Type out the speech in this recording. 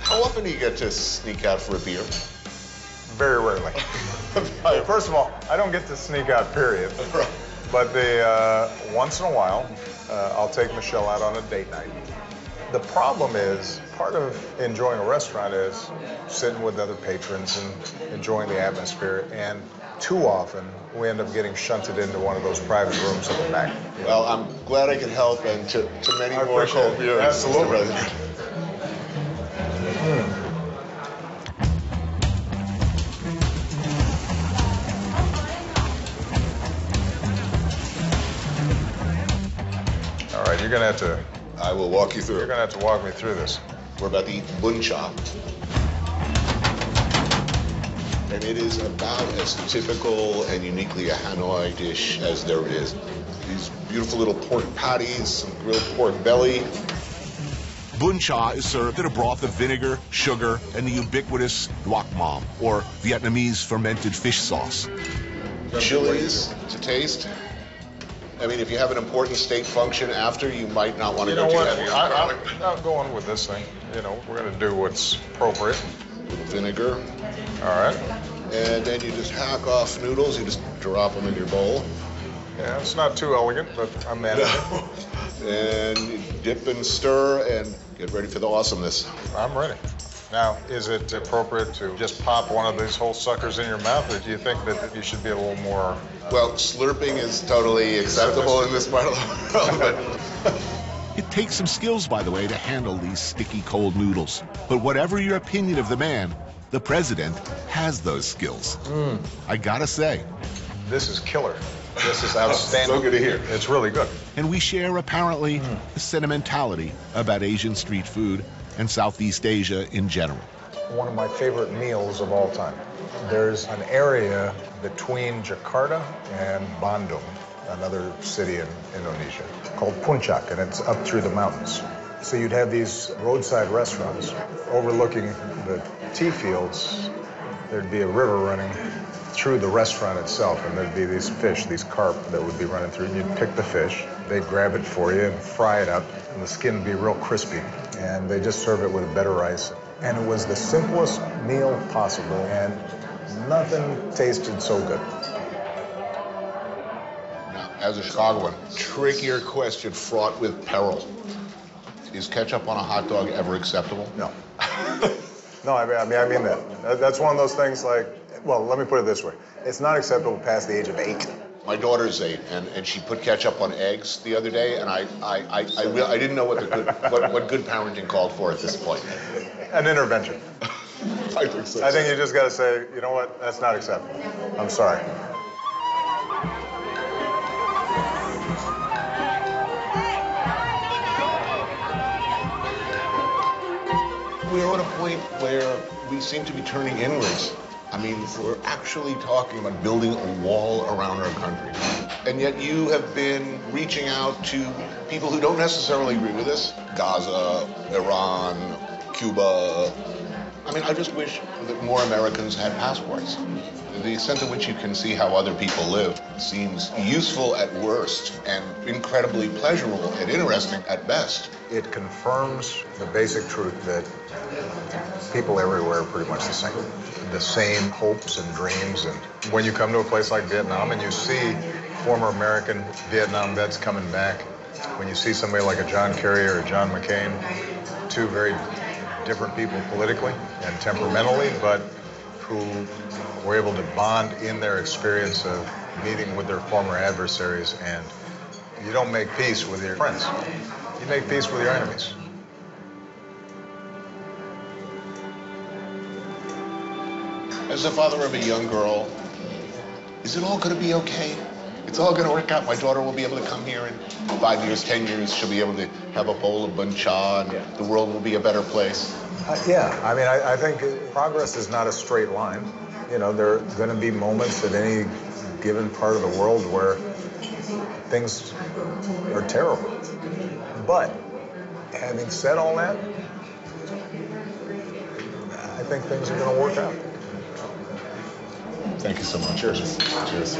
How often do you get to sneak out for a beer? Very rarely. First of all, I don't get to sneak out, period. But once in a while, I'll take Michelle out on a date night. The problem is, part of enjoying a restaurant is sitting with other patrons and enjoying the atmosphere. And too often, we end up getting shunted into one of those private rooms in the back. Well, I'm glad I could help, and to many more cold beers. Absolutely. All right, you're gonna have to. I will walk you through. You're gonna have to walk me through this. We're about to eat bun cha. And it is about as typical and uniquely a Hanoi dish as there is. These beautiful little pork patties, some grilled pork belly. Bun cha is served in a broth of vinegar, sugar, and the ubiquitous guac mam, or Vietnamese fermented fish sauce. Chilies to taste. I mean, if you have an important state function after, you might not want to go too heavy on garlic. I'm going with this thing. You know, we're going to do what's appropriate. With vinegar. All right. And then you just hack off noodles. You just drop them in your bowl. Yeah, it's not too elegant, but I'm managing. And you dip and stir and get ready for the awesomeness. I'm ready. Now, is it appropriate to just pop one of these whole suckers in your mouth, or do you think that you should be a little more... Well, slurping is totally acceptable in this part of the world, but... It takes some skills, by the way, to handle these sticky cold noodles. But whatever your opinion of the man, the president has those skills. I gotta say. This is killer. This is outstanding. So good to hear. It's really good. And we share, apparently, a sentimentality about Asian street food and Southeast Asia in general. One of my favorite meals of all time. There's an area between Jakarta and Bandung, another city in Indonesia, called Puncak, and it's up through the mountains. So you'd have these roadside restaurants overlooking the tea fields. There'd be a river running through the restaurant itself, and there'd be these fish, these carp that would be running through. You'd pick the fish, they'd grab it for you and fry it up, and the skin would be real crispy. And they just serve it with a bed of rice. And it was the simplest meal possible, and nothing tasted so good. Now, as a Chicagoan, trickier question fraught with peril. Is ketchup on a hot dog ever acceptable? No. No, I mean that. That's one of those things like, well, let me put it this way. It's not acceptable past the age of 8. My daughter's 8, and she put ketchup on eggs the other day, and I didn't know what good parenting called for at this point. An intervention. I think so. I think you just got to say, you know what, that's not acceptable. I'm sorry. We're at a point where we seem to be turning inwards. I mean, we're actually talking about building a wall around our country. And yet you have been reaching out to people who don't necessarily agree with us. Gaza, Iran, Cuba. I mean, I just wish that more Americans had passports. The extent to which you can see how other people live seems useful at worst and incredibly pleasurable and interesting at best. It confirms the basic truth that people everywhere are pretty much the same. The same hopes and dreams. And when you come to a place like Vietnam and you see former American Vietnam vets coming back, when you see somebody like a John Kerry or a John McCain, two very different people politically and temperamentally, but who were able to bond in their experience of meeting with their former adversaries. And you don't make peace with your friends. You make peace with your enemies. As the father of a young girl, is it all going to be okay? It's all going to work out. My daughter will be able to come here in 5 years, 10 years. She'll be able to have a bowl of bun cha, and the world will be a better place. Yeah, I mean, I think progress is not a straight line. You know, there are going to be moments at any given part of the world where things are terrible. But having said all that, I think things are going to work out. Thank you so much. Cheers. Cheers.